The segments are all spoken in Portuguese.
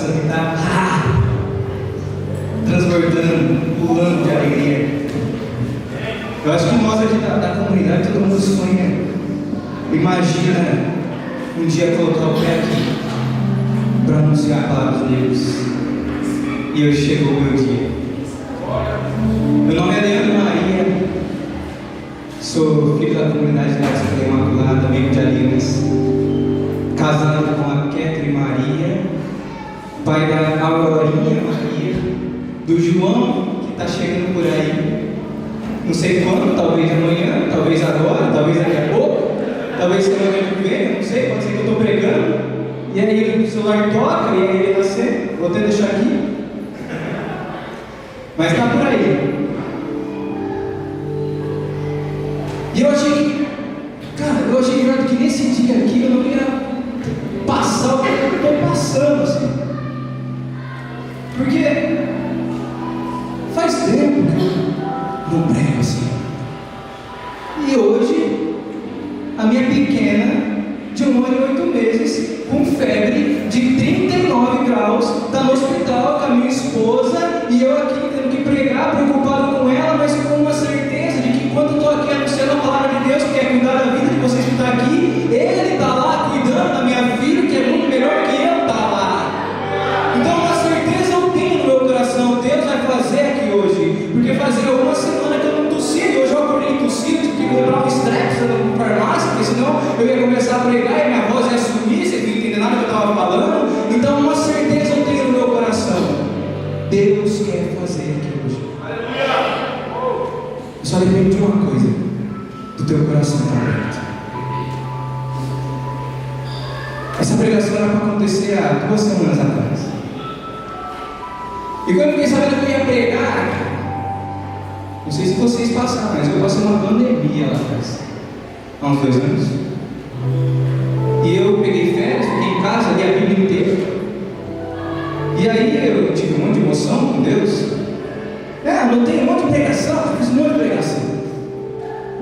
coração que está transbordando, pulando de alegria. Eu acho que nós aqui da comunidade, todo mundo sonha, imagina um dia colocar o pé aqui para anunciar a palavra de Deus. E hoje chegou o meu dia. Meu nome é Leandro Maria, sou filho da comunidade da Escola Imaculada, amigo de Alinas, casado com a Ketri Maria, pai da Aurorinha Maria, do João, que está chegando por aí, não sei quando, talvez amanhã, talvez agora, talvez daqui a pouco, talvez semana que vem, não sei, pode ser que eu estou pregando, e aí o celular toca, e aí ele nascer, vou até deixar aqui, mas está por aí. E eu achei que nesse dia aqui eu não ia passar o que eu estou passando, assim. Porque faz tempo que eu não prego assim. E hoje, a minha pequena, de 1 ano e 8 meses, com febre de 39 graus, está no hospital com a minha esposa, e eu aqui tendo que pregar, preocupado com ela, mas com uma certeza de que enquanto eu estou aqui anunciando a palavra de Deus, que quer cuidar da vida de vocês que estão aqui, Ele está lá cuidando da minha filha, que é muito melhor que eu estar lá. Então uma certeza eu tenho no meu coração, Deus vai fazer aqui hoje, porque fazia uma semana que eu não tossia, e hoje eu acordei tossido, tive que comprar um estresse na farmácia, porque senão eu ia começar a pregar e minha voz ia sumir, vocês não entendem nada que eu estava falando. Então uma certeza eu tenho no meu coração, Deus quer fazer aqui hoje. Só depende de uma coisa, do teu coração estar aberto. Essa pregação era para acontecer há 2 semanas atrás. E quando eu fiquei sabendo que eu ia pregar, não sei se vocês passaram, mas eu passei uma pandemia lá atrás, há uns 2 anos. E eu peguei férias, fiquei em casa, li a Bíblia inteira. E aí eu tive um monte de emoção com Deus. Anotei um monte de pregação, fiz um monte de pregação.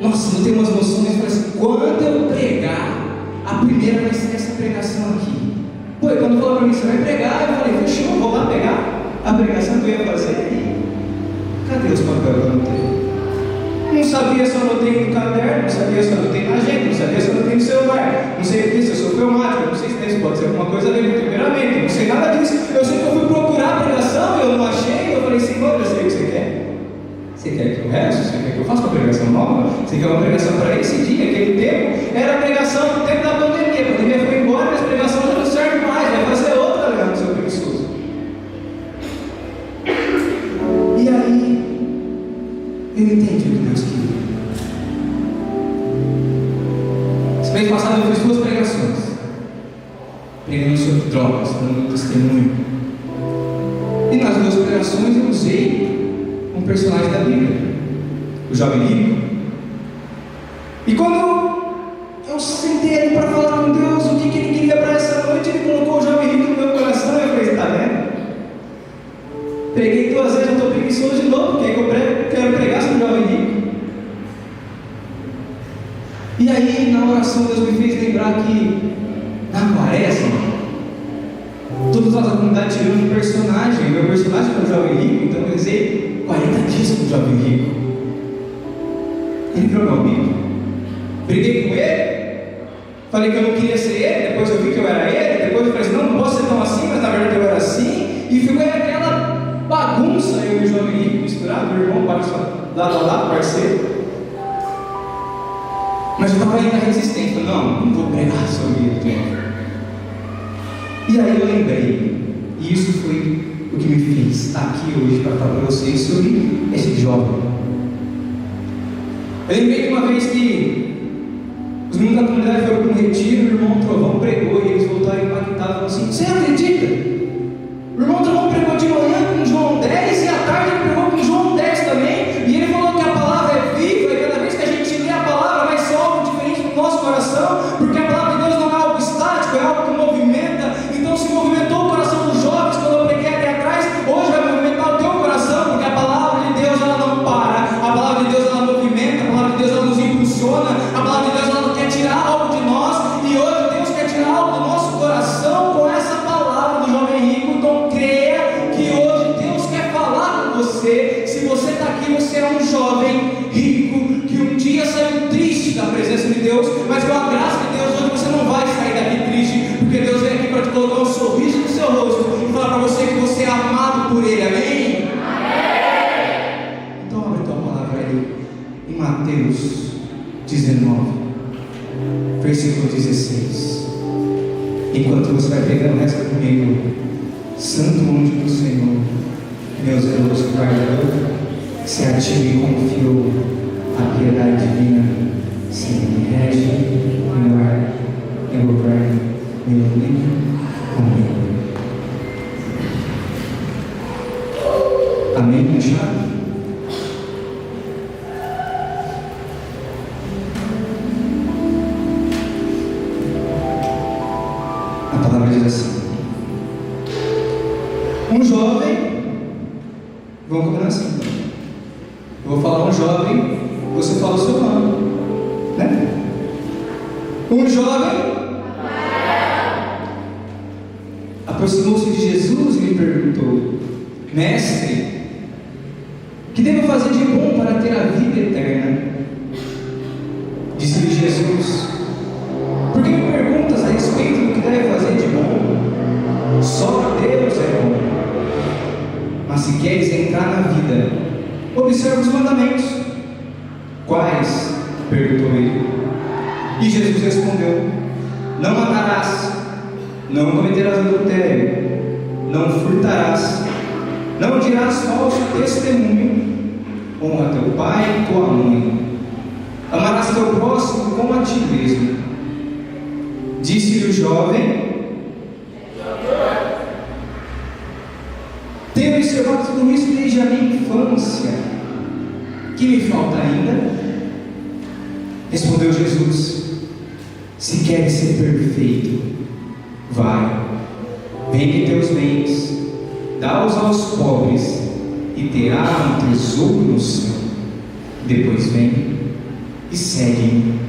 Nossa, anotei umas emoções e falei assim: quando eu pregar, a primeira vai ser essa pregação aqui. Pô, e quando falou para mim, você vai pregar, eu falei: fechou, vou lá pegar a pregação que eu ia fazer. E cadê os papéis que eu anotei? Não sabia se eu anotei no caderno, não sabia se eu anotei na agenda, não sabia se eu anotei no celular, não sei se eu sou filmático, não sei se isso pode ser alguma coisa ali no temperamento, não sei nada disso. Eu sei que eu fui procurar a pregação e eu não achei, eu falei: Senhor, eu sei o que você quer. Você quer que eu rezo? Você quer que eu faça uma pregação nova? Você quer uma pregação para esse dia, aquele tempo? Era a pregação no tempo da pandemia. A pandemia foi embora, mas a pregação já não serve mais, vai fazer outra, Leandro, seu preguiçoso. E aí, eu entendi o que Deus queria. Esse mês passado eu fiz 2 pregações, pregando sobre drogas, dando testemunho. E nas 2 pregações eu usei um personagem da Bíblia, o jovem rico. E quando eu sentei ali para falar com Deus o que Ele queria para essa noite, Ele colocou o jovem rico no meu coração e eu falei: está vendo? Preguei 2 vezes, eu estou preguiçoso de novo, porque eu quero pregar sobre o jovem rico. E aí, na oração, Deus me fez lembrar que na quaresma, todos nós da comunidade tivemos um personagem. Meu personagem foi o jovem rico, então eu rezei 40 dias com o jovem rico. Ele virou meu amigo. Briguei com ele, falei que eu não queria ser ele, depois eu vi que eu era ele, depois eu falei assim: não posso ser tão assim, mas na verdade eu era assim, e ficou aquela bagunça, eu e o jovem rico misturado, meu irmão, lado a lado, parceiro. Mas eu estava ainda resistente, falei: não vou pregar sobre ele de novo. E aí eu lembrei, e isso foi o que me fez estar aqui hoje para falar para vocês sobre esse jovem. Eu lembrei de uma vez que os meninos da comunidade foram para um retiro, o irmão Trovão pregou e eles voltaram impactados, falaram assim: você acredita? O irmão Trovão pregou de manhã com João 10 e à tarde ele pregou com João 10 também, e ele falou que a palavra é viva, e cada vez que a gente lê a palavra vai ser algo diferente no nosso coração, porque a palavra de Deus não é algo estático, é algo que movimenta. Então se movimentou o coração dos jovens quando eu preguei aqui atrás, hoje vai movimentar o teu coração, porque a palavra de Deus ela não para, a palavra de Deus ela movimenta, a palavra de Deus ela nos impulsiona, a palavra de Deus ela não quer tirar algo de nós, e hoje Deus quer tirar algo do nosso coração com essa palavra do jovem em Mateus 19, versículo 16. Enquanto você vai pegando essa comigo, santo anjo do Senhor, meu zeloso guardador, se a ti confiou a piedade divina, se me rege, me guarda, me governa, me ilumina. Amém. Amém, fechado? A palavra diz assim: um jovem, vamos combinar assim, eu vou falar um jovem, você fala o seu nome, né? Um jovem aproximou-se de Jesus e lhe perguntou: Mestre, que devo fazer de bom para ter a vida eterna? Disse-lhe Jesus: por que me perguntas a respeito do que deve fazer de bom? Só Deus é bom. Mas se queres entrar na vida, observa os mandamentos. Quais? Perguntou ele. E Jesus respondeu: não matarás, não cometerás adultério, não furtarás, não dirás falso testemunho, honra teu pai e tua mãe, amarás teu próximo como a ti mesmo. Disse-lhe o jovem: tenho observado tudo isso desde a minha infância. Que me falta ainda? Respondeu Jesus: se queres ser perfeito, vai, vende teus bens, dá-os aos pobres, e terá um tesouro no céu. Depois vem e segue-me.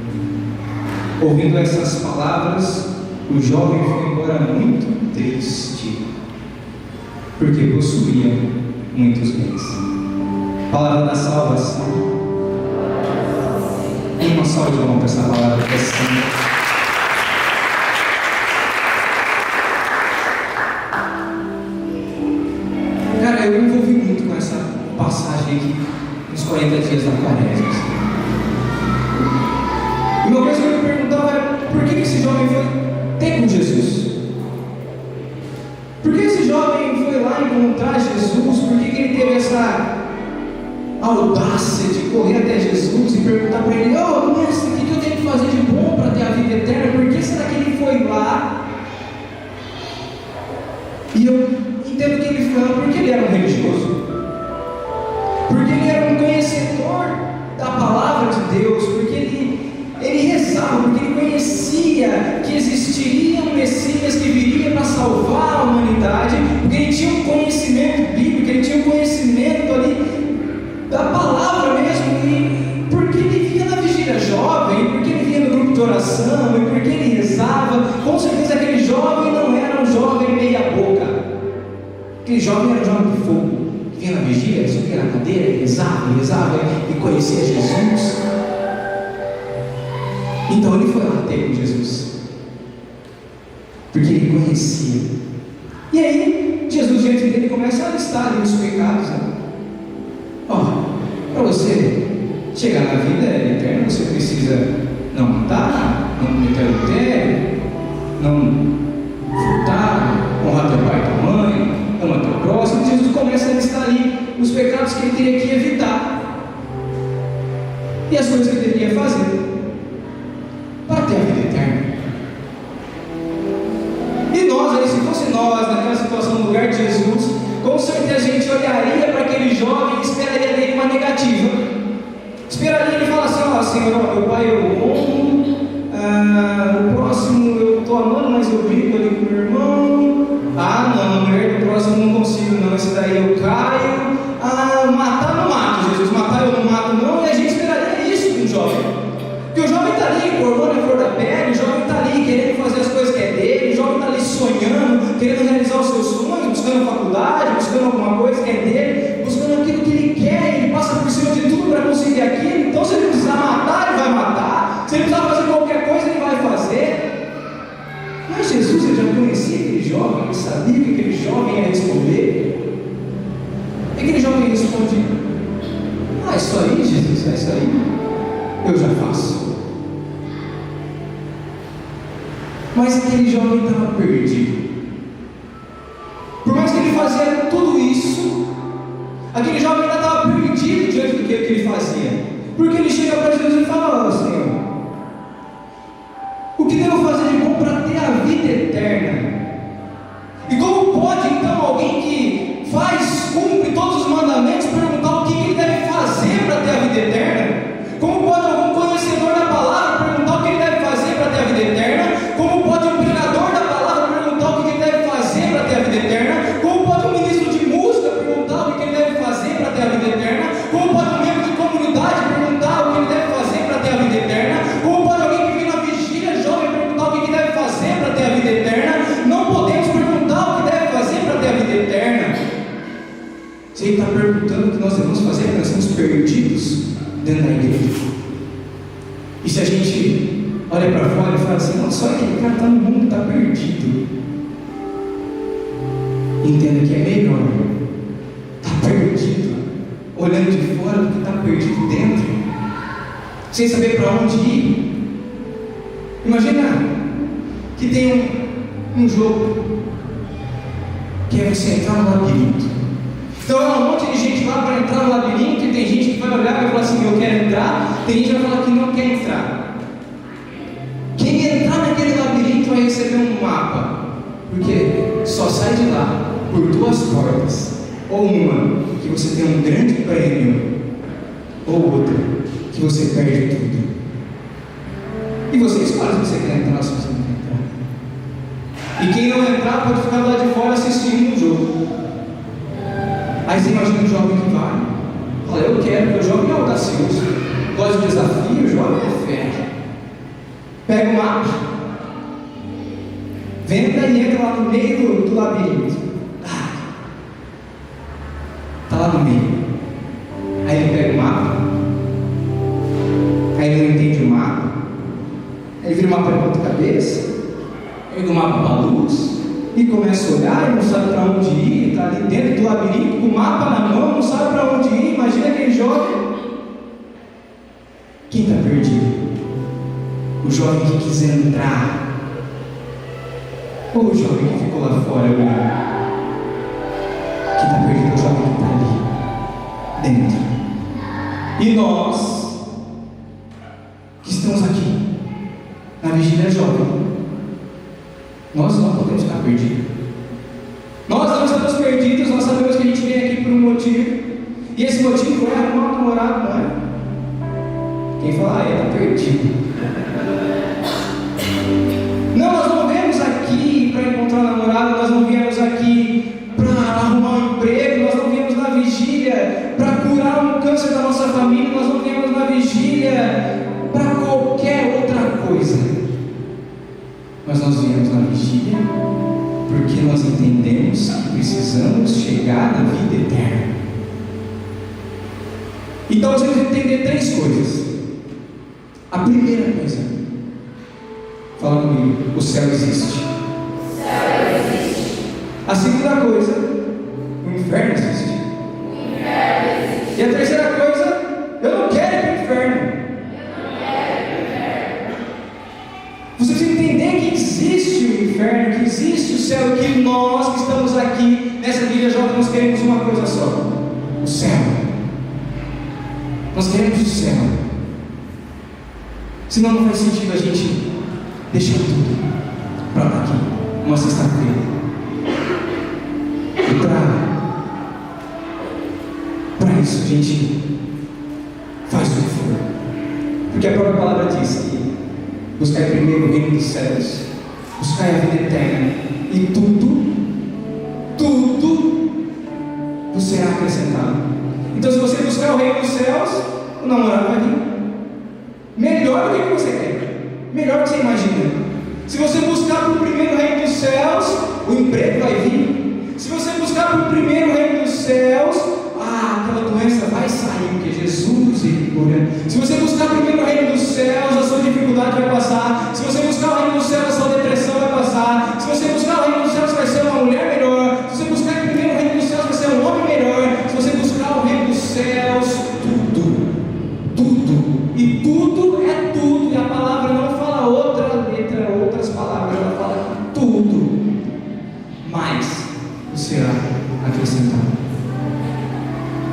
Ouvindo essas palavras, o jovem foi embora muito triste, porque possuía muitos bens. Palavra da salvação. E uma salva de palmas para essa palavra que é assim. Cara, eu me envolvi muito com essa passagem aqui nos 40 dias da Quaresma. E uma coisa que eu me perguntava é: por que esse jovem foi ter com Jesus? Por que esse jovem foi lá encontrar Jesus? Por que ele teve essa audácia de correr até Jesus e perguntar para ele: oh, mestre, o que eu tenho que fazer de bom para ter a vida eterna? Por que será que ele foi lá? E eu entendo que ele foi lá porque ele era um religioso, porque ele era um conhecedor da palavra de Deus, porque ele rezava, porque ele conhecia que existiria um Messias que viria para salvar a humanidade, porque ele tinha um conhecimento bíblico, ele tinha um conhecimento ali da palavra mesmo. E porque ele via na vigília jovem, porque ele via no grupo de oração, e porque ele rezava, com certeza aquele jovem não era um jovem meia boca. Aquele jovem era um jovem de fogo, que vinha na vigília, subia na cadeira, e rezava e conhecia Jesus. Então ele foi lá ter com Jesus, porque ele conhecia. E aí Jesus diante dele começa a listar ali os pecados, né? Para você chegar na vida eterna, você precisa não matar, não cometer adultério, não furtar, honrar teu pai e tua mãe, amar teu próximo. E Jesus começa a listar ali os pecados que ele teria que evitar e as coisas que ele deveria fazer para ter a vida eterna. E nós aí, se fosse nós naquela situação no lugar de Jesus, com certeza a gente olharia para aquele jovem e esperaria dele uma negativa. Esperaria ele falar assim: ó, Senhor, meu pai eu honro, o próximo eu estou amando, mas eu brigo ali com o meu irmão. Ah, não, a mulher do próximo não consigo, não, esse daí eu caio. Matar não mato, Jesus, matar eu não mato, não. E a gente esperaria isso de um jovem, porque o jovem está ali com o hormônio à flor da pele, o jovem está ali querendo fazer as coisas que é dele, o jovem está ali sonhando, querendo realizar os seus sonhos, buscando faculdade, buscando alguma coisa que é dele, buscando aquilo que ele quer, ele passa por cima de tudo para conseguir aquilo. Então se ele precisar matar, ele vai matar, se ele precisar fazer qualquer coisa, ele vai fazer. Mas Jesus, ele já conhecia aquele jovem, ele sabia que aquele jovem ia responder. E aquele jovem responde: isso aí, Jesus, é isso aí. eu já faço. Mas aquele jovem estava perdido. Por mais que ele fazia tudo isso, aquele jovem ainda estava perdido diante do que ele fazia. Porque ele chega para Jesus e fala: "Ó Senhor, o que devo fazer de bom para ter a vida eterna?" E como pode então alguém que cumpre todos os mandamentos perguntar o que ele deve fazer para ter a vida eterna? Como pode algum conhecedor da palavra perguntar o que ele deve fazer para ter a vida eterna? Como pode um pregador da palavra perguntar o que ele deve fazer para ter a vida eterna? Como pode um ministro de música perguntar o que ele deve fazer para ter a vida eterna? Como pode um membro de comunidade perguntar o que ele deve fazer para ter a vida eterna? Como pode alguém que vem na vigília jovem perguntar o que ele deve fazer para ter a vida eterna? Não podemos perguntar o que deve fazer para ter a vida eterna. Se ele está perguntando o que nós devemos fazer, nós estamos perdidos dentro da igreja. E se a gente olha para fora e fala assim: "Não, só aquele cara está no mundo, está perdido", entenda que é melhor estar perdido olhando de fora do que estar perdido dentro, sem saber para onde ir. Imagina que tem um jogo que é você entrar no labirinto. Então é um monte de gente lá para entrar no labirinto, e tem gente que vai olhar e vai falar assim: "Eu quero entrar", tem gente que vai falar que não quer entrar. Quem entrar naquele labirinto vai receber um mapa, porque só sai de lá por 2 portas, ou uma que você tem um grande prêmio, ou outra que você perde tudo. E você escolhe se você quer entrar ou se você não quer entrar. E quem não entrar pode ficar lá de fora assistindo o jogo. Aí você imagina um jovem que vai, fala: "Eu quero", porque o jovem é audacioso, gosta de desafio, o jovem é fé. Pega o mapa, venda e entra lá no meio do labirinto. Está lá no meio. Aí ele pega o mapa, aí ele não entende o mapa, aí vira o mapa de ponta cabeça, pega o mapa para a luz e começa a olhar e não sabe para onde ir, está ali dentro do labirinto com o mapa na mão, não sabe para onde ir. Imagina aquele jovem. Quem está perdido? O jovem que quis entrar, ou o jovem que ficou lá fora olhando? Quem está perdido é o jovem que está ali dentro. E nós que estamos aqui na vigília jovem, nós não podemos ficar perdidos. Nós não estamos perdidos, nós sabemos que a gente vem aqui por um motivo, e esse motivo é arrumar um namorado, não é? Quem fala: "Ah, ele está perdido". Não, nós não viemos aqui para encontrar um namorado, nós não viemos aqui para arrumar um emprego, nós não viemos na vigília para curar um câncer da nossa família, nós não viemos na vigília para qualquer outra coisa. Mas nós viemos na vigília porque nós entendemos que precisamos chegar na vida eterna. Então nós temos que entender 3 coisas. A primeira coisa, fala comigo: o céu existe. O céu existe. A segunda coisa, o inferno existe. O inferno existe. E a terceira coisa, eu não quero ir para o inferno. Eu não quero ir para o inferno. Você precisa entender que existe o inferno, que existe o céu, e que nós que estamos aqui nessa vida jovem, nós queremos uma coisa só: o céu. Nós queremos o céu. Senão não faz sentido a gente deixar tudo para estar aqui uma sexta-feira e para isso a gente faz o que for, porque a própria palavra diz que buscar primeiro o reino dos céus, buscar a vida eterna, e tudo vos será acrescentado. Então, se você buscar o reino dos céus, o namorado vai vir melhor do que você quer, melhor do que você imagina. Se você buscar por primeiro o reino dos céus, o emprego vai vir. Se você buscar por primeiro o reino dos céus, aquela doença vai sair, porque Jesus ele cura. Se você buscar primeiro o reino dos céus, a sua dificuldade vai passar. Se você buscar o reino dos céus, a sua depressão vai passar. Se você buscar o reino dos céus, você vai ser uma mulher melhor. Se você buscar primeiro o reino dos céus, vai ser um homem melhor. Se você buscar o reino dos céus, tudo E tudo é tudo, e a palavra não fala outra letra, outras palavras, ela fala que tudo mais será acrescentado.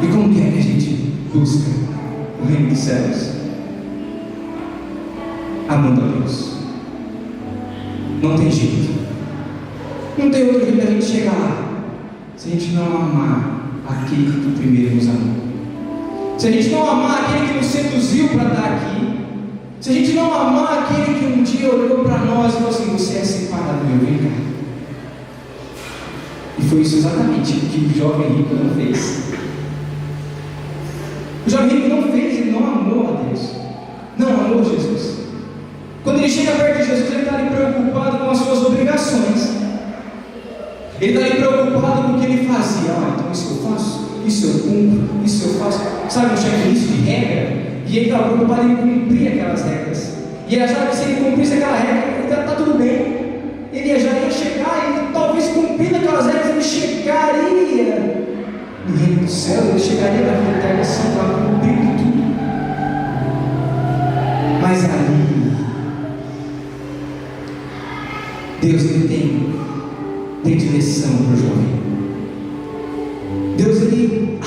E como que é que a gente busca o reino dos céus? Amando a Deus. Não tem jeito. Não tem outro jeito da gente chegar lá se a gente não amar aquele que primeiro nos amou. Se a gente não amar aquele que nos seduziu para estar aqui, se a gente não amar aquele que um dia olhou para nós e falou assim: você é separado, meu, vem cá. E foi isso exatamente que o jovem rico não fez. O jovem rico não fez, ele não amou a Deus, não amou Jesus. Quando ele chega perto de Jesus, ele está ali preocupado com as suas obrigações. Ele está ali preocupado com o que ele fazia. Então isso eu faço, isso eu cumpro, isso eu faço. Sabe, um checklist de regra? E ele estava preocupado em cumprir aquelas regras. E ele achava que se ele cumprisse aquela regra, está tudo bem. Ele já ia chegar e talvez cumprindo aquelas regras, ele chegaria no reino do céu, ele chegaria na vida eterna assim, para cumprir tudo. Mas ali, Deus ele tem direção para o jovem. Deus ele,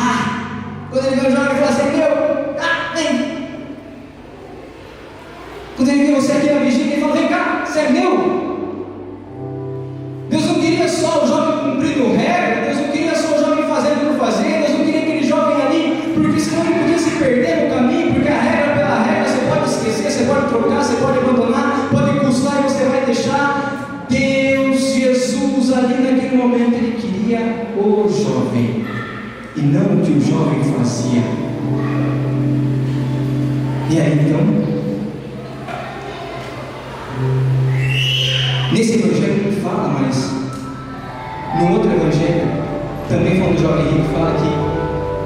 quando ele vê o jovem, ele fala assim: meu, vem. Quando ele vê você aqui na vigília, ele fala: vem cá, você é meu. Deus não queria só o jovem cumprindo regra, Deus não queria só o jovem fazendo por fazer, Deus não queria aquele jovem ali, porque senão ele podia se perder no caminho, porque a regra pela regra, você pode esquecer, você pode trocar, você pode abandonar, pode custar e você vai deixar. Deus, Jesus, ali naquele momento, ele queria o jovem, e não o que o jovem fazia. E aí então, nesse evangelho não fala, mas no outro evangelho, também falando do jovem rico, fala que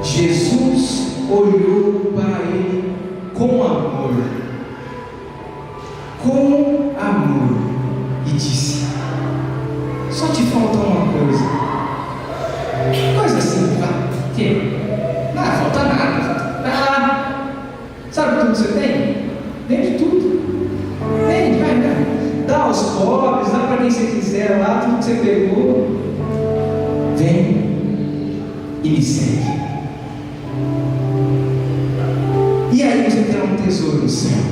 Jesus olhou para ele com amor, e disse: só te falta uma coisa. Coisa assim, que? Não, falta nada. Vai lá. Sabe tudo que você tem? Vende tudo. Vende, vai. Dá aos pobres, dá para quem você quiser lá, tudo que você pegou. Vem e me segue. E aí você terá um tesouro no céu.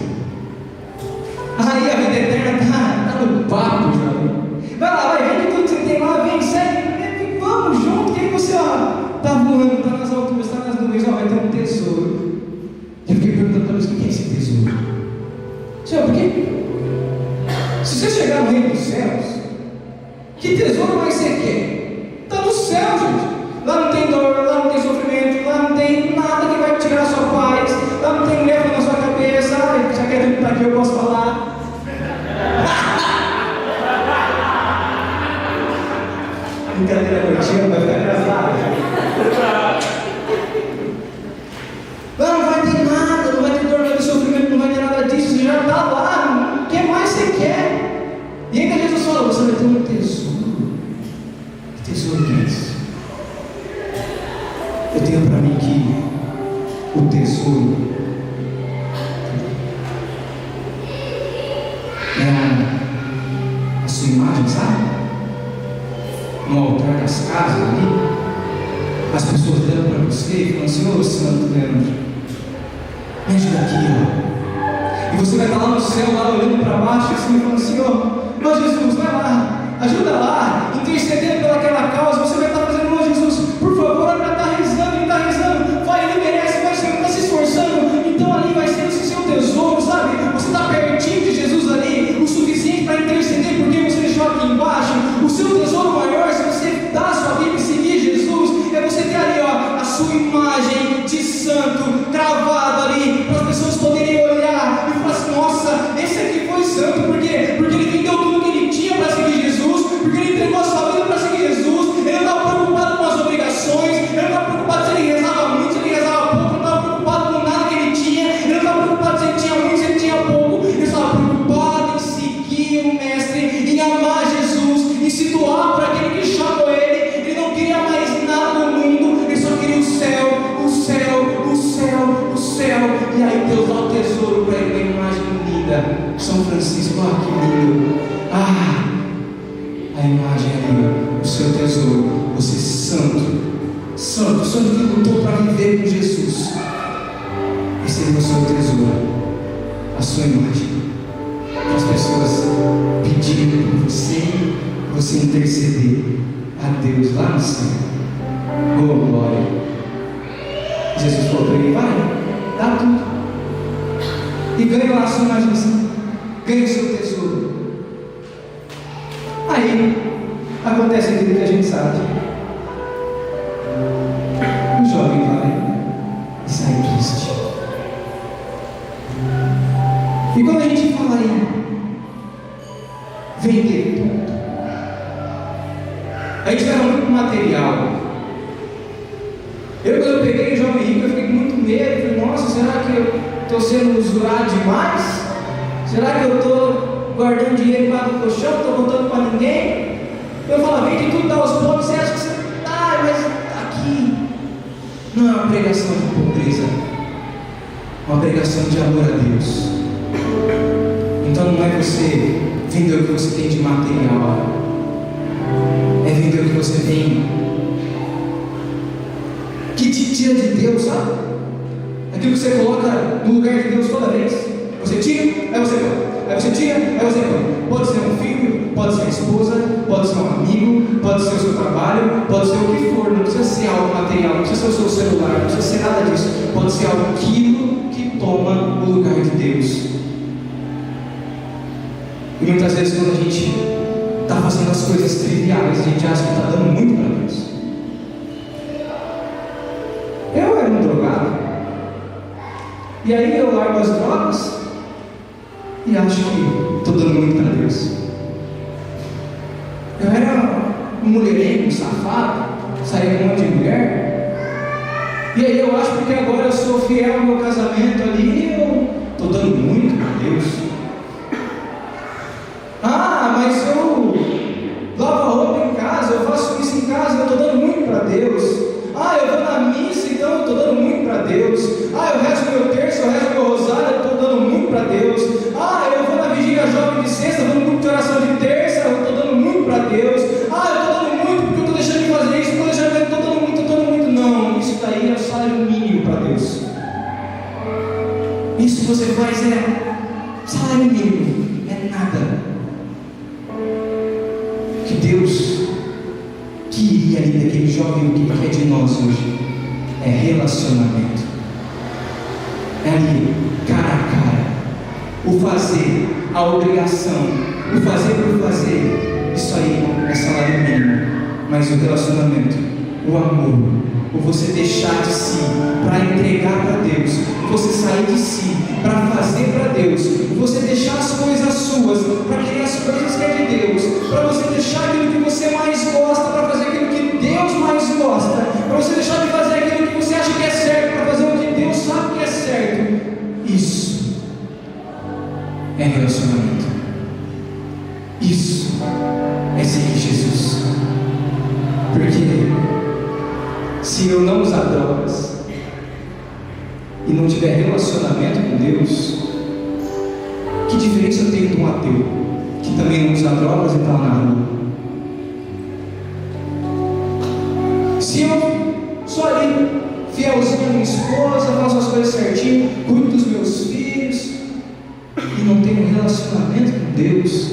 Aí a vida eterna está no papo, jovem. Vai lá, vende tudo que você tem lá, vem, segue, vamos junto, que aí você está voando, está nas alturas, está nas nuvens, vai ter um tesouro. Eu fiquei perguntando para Deus: o que é esse tesouro? Senhor, por quê? Se você chegar no reino dos céus, que tesouro mais você quer? Está no céu, gente. Lá não tem dor, lá não tem sofrimento, lá não tem nada que vai tirar a sua paz, lá não tem mulher na sua cabeça. Já que ele está aqui, eu posso falar. Brincadeira curtinha, vai ficar engraçado. Lá não vai ter nada, não vai ter dor, não vai ter sofrimento, não vai ter nada disso. Você já está lá, o que mais você quer? E ainda Jesus fala: você vai ter um tesouro. Que tesouro que é isso? Eu tenho para mim que o tesouro é a sua imagem, sabe? No altar das casas ali, as pessoas olhando para você e falando: Senhor Santo Leandro, me ajuda aqui, E você vai estar lá no céu, lá olhando para baixo, assim, falando: Senhor, ó Jesus, vai lá, ajuda lá, intercedendo pelaquela causa. Você vai estar fazendo: ó Jesus, por favor, ela está rezando, vai, ele merece, vai, Senhor, está se esforçando. Então ali vai ser esse seu tesouro, sabe? Você está pertinho de Jesus ali, o suficiente para interceder, porque você deixou aqui embaixo. O seu tesouro maior, se você dá a sua vida e seguir Jesus, é você ter ali, a sua imagem de santo gravada ali, para as pessoas poderem olhar e falar assim: nossa, esse aqui foi santo. Por quê? Porque ele vendeu tudo que ele tinha para seguir Jesus, porque ele entregou a sua vida para seguir Jesus. Ele não estava preocupado sonho que lutou para viver com Jesus. Esse é o seu tesouro, a sua imagem. As pessoas pedindo por você interceder a Deus lá no céu. Oh, glória! Jesus falou para ele: vai, dá tudo e ganha lá a sua imagem, ganha o seu tesouro. Aí acontece aquilo que a gente sabe: o jovem vai e sai triste. E quando a gente fala em vender tudo, a gente leva muito material. Quando eu peguei o jovem rico, eu fiquei com muito medo. Falei: nossa, será que eu estou sendo usurado demais? Será que eu estou guardando dinheiro embaixo do colchão, não estou contando para ninguém? Eu falo: vende tudo, dá aos pobres. Você acha que você está, mas aqui não é uma pregação de pobreza, é uma pregação de amor a Deus. Então não é você vender o que você tem de material, é vender o que você tem que te tira de Deus, sabe? Aquilo que você coloca no lugar de Deus toda vez. Você tira, aí você põe. Aí você tira, aí você põe. Pode ser um filho, pode ser a esposa, pode ser um amigo, pode ser o seu trabalho, pode ser o que for. Não precisa ser algo material, não precisa ser o seu celular, não precisa ser nada disso. Pode ser aquilo que toma o lugar de Deus. E muitas vezes, quando a gente está fazendo as coisas triviais, a gente acha que está dando muito para Deus. Eu era um drogado, e aí eu largo as drogas e acho que estou dando muito para Deus. Eu era um mulherengo, safado, saía com um monte de mulher, e aí eu acho que agora eu sou fiel ao meu casamento ali, eu estou dando muito para Deus. Mas eu lavo a roupa em casa, eu faço isso em casa, eu estou dando muito para Deus. Eu vou na missa, então eu estou dando muito para Deus. Eu rezo meu terço, eu rezo meu rosário, eu estou dando muito para Deus. Eu vou na vigília jovem de sexta, eu vou no grupo de oração de terça, eu estou dando muito para Deus. Eu estou dando muito porque eu estou deixando de fazer isso, eu estou dando muito. Não, isso daí é o salário mínimo para Deus. Isso que você faz é salário mínimo, é nada. Que Deus queria ali daquele jovem, o que ele quer de nós hoje é relacionamento. É ali, cara a cara, o fazer, a obrigação, o fazer por fazer. Isso aí é salário mínimo. Mas o relacionamento, o amor, o você deixar de si para entregar para Deus, o você sair de si para fazer para Deus, o você deixar as coisas suas para querer as coisas que é de Deus, para você deixar aquilo que você mais gosta para fazer aquilo que Deus mais gosta, para você deixar de fazer aquilo que você acha que é certo para fazer o que Deus sabe que é certo. Isso é relacionamento. Isso é seguir Jesus. Porque se eu não usar drogas e não tiver relacionamento com Deus, que diferença eu tenho de um ateu que também não usa drogas e está na rua? Se eu sou ali fielzinho à minha esposa, faço as coisas certinho, cuido dos meus filhos e não tenho um relacionamento com Deus,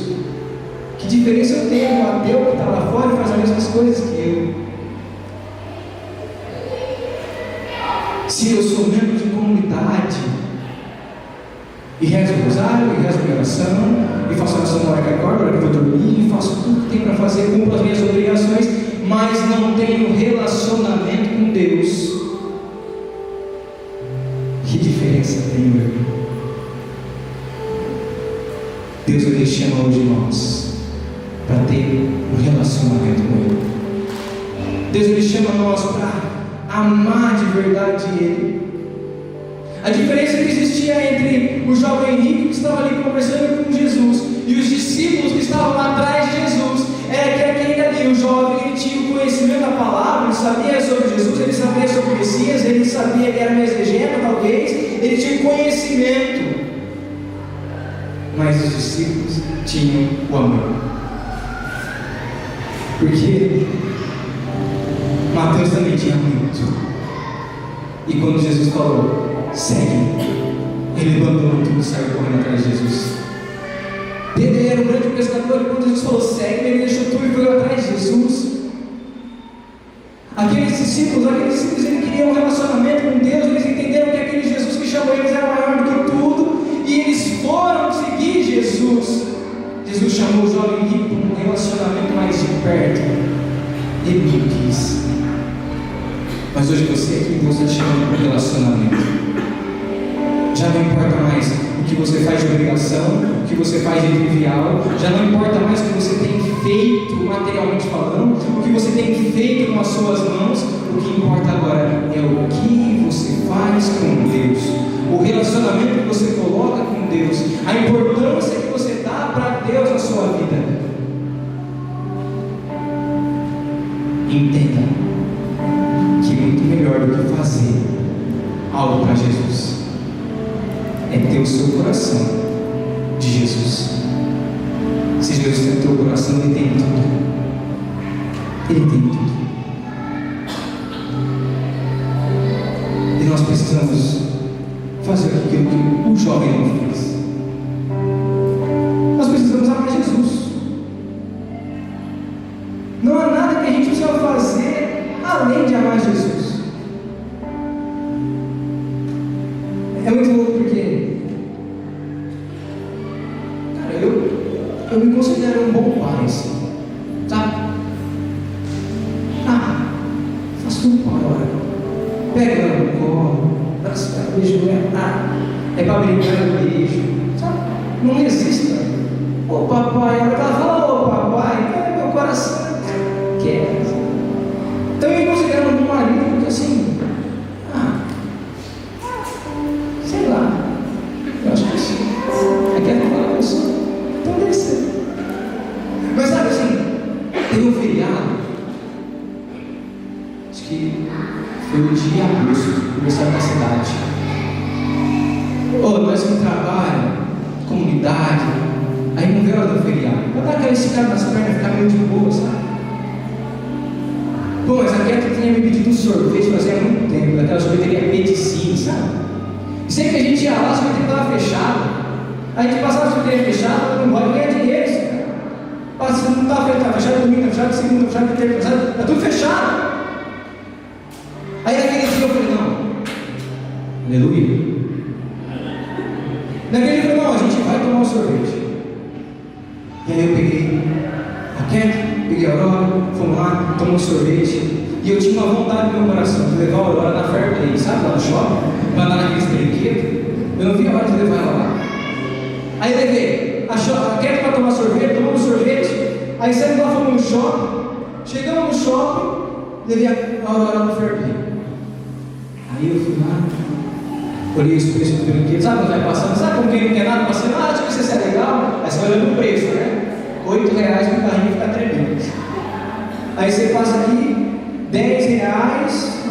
que diferença eu tenho de um ateu que está lá fora e faz as mesmas coisas que eu? Se eu sou membro de comunidade e rezo o rosário, e rezo a minha oração, e faço a oração na hora que acordo, na hora que vou dormir, e faço tudo que tem para fazer, cumpro as minhas obrigações, mas não tenho relacionamento com Deus, que diferença tem, meu irmão? Deus ele chama hoje nós para ter um relacionamento com Ele. Deus ele chama nós para amar de verdade Ele. A diferença que existia entre o jovem rico que estava ali conversando com Jesus e os discípulos que estavam atrás de Jesus era que aquele ali, o jovem, ele tinha o conhecimento da palavra, ele sabia sobre Jesus, ele sabia sobre o Messias, ele sabia que era uma exegeta talvez, ele tinha conhecimento, mas os discípulos tinham o amor. Porque Mateus também tinha muito, E quando Jesus falou, segue, ele abandonou tudo e saiu correndo atrás de Jesus. Pedro era um grande pescador, e quando Jesus falou, segue, ele deixou tudo e foi atrás de Jesus. Aqueles discípulos, eles queriam um relacionamento com Deus, eles entenderam que aquele Jesus que chamou eles era maior do que tudo, e eles foram seguir Jesus. Jesus chamou o jovem rico para um relacionamento mais de perto. Ele não quis. Mas hoje você aqui, Deus está te chamando para um relacionamento. Já não importa mais o que você faz de obrigação, o que você faz de trivial, já não importa mais o que você tem feito materialmente falando, o que você tem feito com as suas mãos. O que importa agora é o que você faz com Deus, o relacionamento que você coloca com Deus, a importância que você dá para Deus na sua vida. Entenda que muito melhor do que fazer algo para Jesus é ter o seu coração de Jesus. Se Jesus tem o teu coração, Ele tem tudo. Ele tem tudo. E nós precisamos fazer aquilo que o jovem não fez. Nós precisamos amar Jesus. Não há nada que a gente precisa fazer além de amar Jesus. É muito louco porque, cara, eu me considero um bom pai, assim, sabe? Faço tudo para a hora. Pega ela no colo, abraça ela, beijo ela, é para brincar no beijo, sabe? Não resista. Ô papai, ela fala, ô papai, meu coração quer. Então eu me considero um bom marido, porque assim, sei lá, eu acho que sim. É que ela fala isso. Então deve ser. Mas sabe assim, teve um feriado, acho que foi o dia de agosto, aniversário da cidade. Nós que trabalham, comunidade, aí não vê a hora do feriado. Vou dar aquela esticada nas pernas, ficar meio de boa, sabe? Pô, mas a Keto tinha me pedido um sorvete fazia muito tempo, daquela sorveteria Peticine, sabe? E sempre que a gente ia lá, a sorveteria estava fechada. A gente passava a sorveteria fechada, não pode ganhar dinheiro, isso, cara. Passa, não estava fechado, domingo está fechado, segunda está fechado, terça está fechado, está tudo fechado. Aí naquele dia eu falei, não, aleluia. Naquele dia eu falei, não, a gente vai tomar um sorvete. E aí eu peguei a Keto, peguei a Aurora, fomos lá, tomamos um sorvete. E eu tinha uma vontade no meu coração de levar a Aurora na Fairplay, sabe, lá no shopping, para andar naqueles brinquedos. Eu não vi a hora de levar ela lá. Aí levei a Keto para tomar sorvete, tomamos sorvete. Aí saímos lá, fomos no shopping. Chegamos no shopping, levei a Aurora no Fairplay. Aí eu fui lá, olhei os preços do brinquedo, sabe quando vai passando? Sabe como quem não quer nada, passando, acho que isso é legal. Aí você vai olhando o preço, né? R$8 no carrinho fica tremendo. Aí você passa aqui, R$10,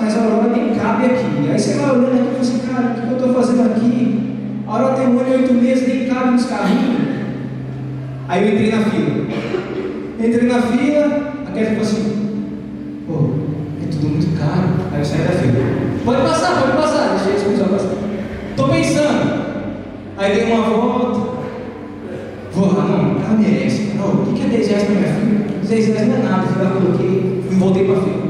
mas a Aurora nem cabe aqui. Aí você vai olhando aqui e fala assim, cara, o que eu estou fazendo aqui? A Aurora tem 1 ano e 8 meses, nem cabe nos carrinhos. Aí eu entrei na fila. A Kelly falou assim, pô, é tudo muito caro. Aí eu saí da fila. Pode passar, deixa esse pessoal passar. Estou pensando. Aí dei uma volta. Não, ela merece. Não, o que é R$10 para minha filha? R$10 não é nada. Eu coloquei e voltei para a fila.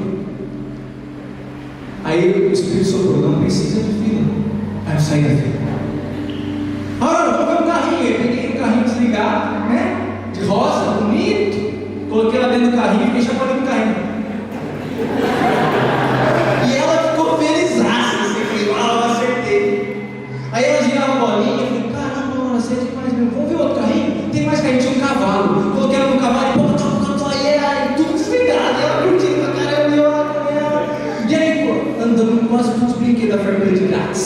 Aí o Espírito soprou, não precisa de fila. Aí eu saí da fila. Vou ver um carrinho. Eu peguei um carrinho desligado, né? De rosa, bonito. Coloquei lá dentro do carrinho e fiquei chacoalhando o carrinho. E ela ficou felizaça, assim, eu acertei. Aí ela girava a bolinha, eu falei, caramba, acertei mais mesmo. Vamos ver outro carrinho? Tem mais carrinho, tinha um cavalo. Coloquei ela no cavalo e pô, aí tudo desligado. E ela curtindo pra caramba, e eu lá com ela. E aí, pô, andando quase todos os brinquedos da família de grátis.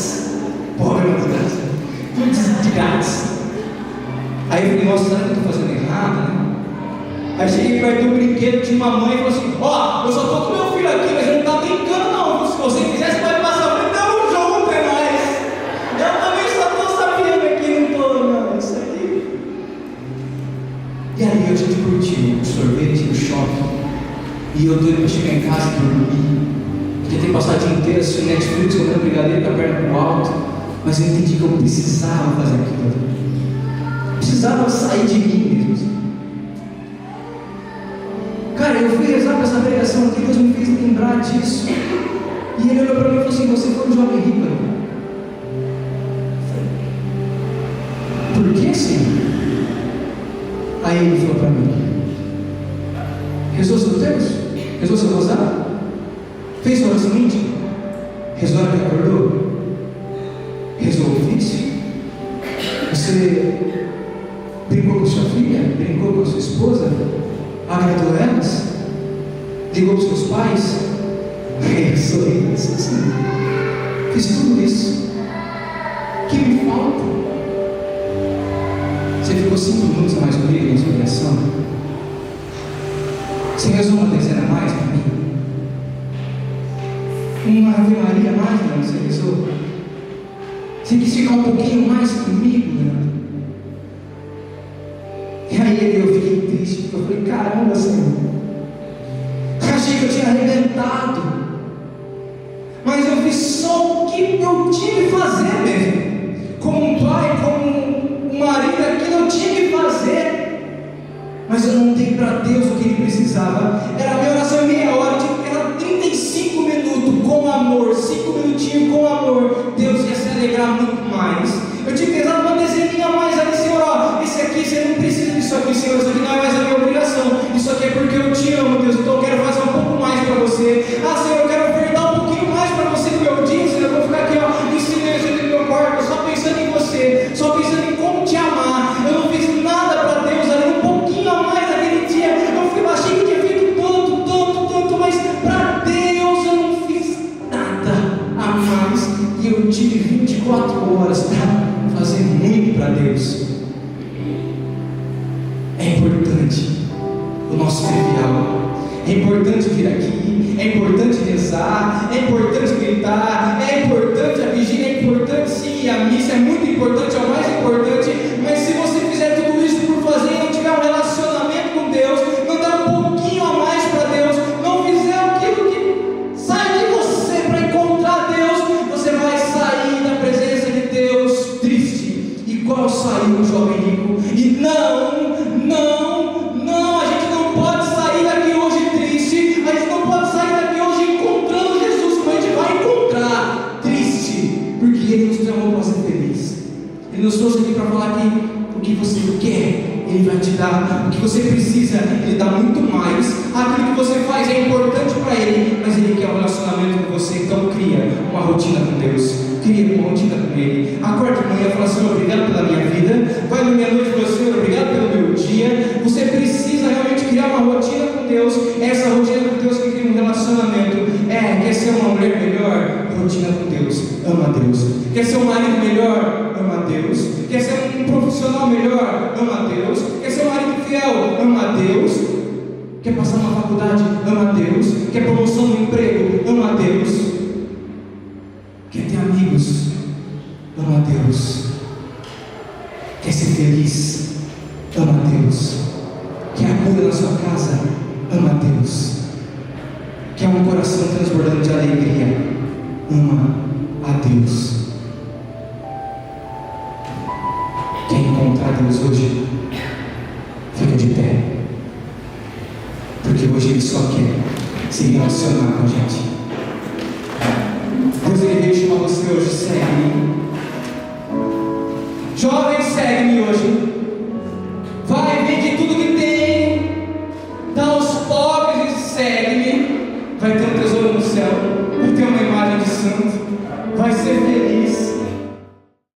Pobre, mas grátis. Tudo de grátis. Aí eu falei, nossa, será que eu estou fazendo errado, né? Aí cheguei perto do brinquedo, tinha uma mãe e falou assim, eu só estou com meu filho aqui, mas ele não está brincando não. Se você quiser, você pode passar por tamo junto, é nóis. Eu também só estou sabendo aqui, não estou, não, isso aqui. E aí a gente curtiu o sorvete no shopping. E eu estou indo para chegar em casa e dormir. Tentei passar o dia inteiro assistindo Netflix, comendo brigadeiro com a perna pro alto, mas eu entendi que eu precisava fazer aquilo. Precisava sair de mim mesmo. Cara, eu fui rezar para essa pregação aqui, Deus me fez lembrar disso. E ele olhou para mim e falou assim: você foi um jovem rico, né? Por que, Senhor? Aí ele falou para mim: rezou seus Deus? Rezou seu rosário? Fez sua oração íntima? Rezou a hora que acordou? Rezou o ofício? Você brincou com sua filha? Brincou com sua esposa? Agradou elas? Ligou para os seus pais? Eu sorri, assim. Fiz tudo isso. O que me falta? Você ficou 5 minutos a mais comigo na sua oração? Você rezou uma dezena a mais para mim? Uma Ave Maria a mais, não? Você rezou? Você quis ficar um pouquinho mais comigo, né? E aí eu fiquei triste, porque eu falei: caramba, Senhor, eu achei que eu tinha arrebentado, mas eu fiz só o que eu tinha que fazer mesmo, como um pai, como um marido, aquilo eu tinha que fazer, mas eu não dei para Deus o que Ele precisava. Era a minha oração em meia hora, era 35 minutos com amor, 5 minutinhos com amor, Deus ia se alegrar muito mais. Eu tive que rezar uma dezeninha a mais ali: Senhor, ó, esse aqui você não precisa disso aqui, Senhor, isso aqui não é mais a minha obrigação, isso aqui é porque eu te amo, Deus, então eu quero fazer um pouco mais para você. Ah, Senhor, eu quero ofertar um pouquinho mais para você no meu dia, Senhor, eu vou ficar aqui, ó, em silêncio no meu quarto, só pensando em você, só pensando em como te amar. Eu não fiz nada para Deus ali, um pouquinho a mais naquele dia, eu achei que tinha feito tanto, mas para Deus eu não fiz nada a mais, e eu tive 24 horas para fazer muito para Deus. É importante o nosso trivial, é importante vir aqui, é importante rezar, é importante gritar, é importante a vigília, é importante sim, a missa é muito importante, é o mais importante, mas se você fizer tudo isso por fazer e não tiver um relacionamento com Deus, não der um pouquinho a mais para Deus, não fizer aquilo que sai de você para encontrar Deus, você vai sair da presença de Deus triste, igual saiu o jovem rico. E não, a gente não pode sair daqui hoje triste, a gente não pode sair daqui hoje encontrando Jesus, como a gente vai encontrar triste, porque Ele nos chamou para ser feliz. Ele nos trouxe aqui para falar que o que você quer, Ele vai te dar. O que você precisa, Ele dá muito mais. Aquilo que você faz é importante para Ele, mas Ele quer um relacionamento com você. Então cria uma rotina com Deus, cria uma rotina com Ele. Acorde de manhã e fala: Senhor, obrigado pela minha vida. Vai no meia-noite e fala: Senhor, obrigado pelo meu dia. Você precisa realmente criar uma rotina com Deus. Essa rotina com Deus que cria um relacionamento. Quer ser uma mulher melhor? Rotina com Deus, ama a Deus. Quer ser um marido melhor? Ama a Deus. Quer ser um profissional melhor? Ama a Deus. Quer ser um marido fiel? Ama a Deus. Quer passar na faculdade? Ama a Deus. Quer promoção no emprego? Ama a Deus. Quer ter amigos? Ama a Deus. Quer ser feliz? Ama a Deus. Quer a cura na sua casa? Ama a Deus. Quer um coração transbordando de alegria? Ama a Deus. Quer encontrar Deus hoje? Fica de pé, porque hoje Ele só quer se relacionar com a gente. Deus, Ele veio chamar você hoje: segue-me. Jovem, segue-me hoje. Vai, vende tudo que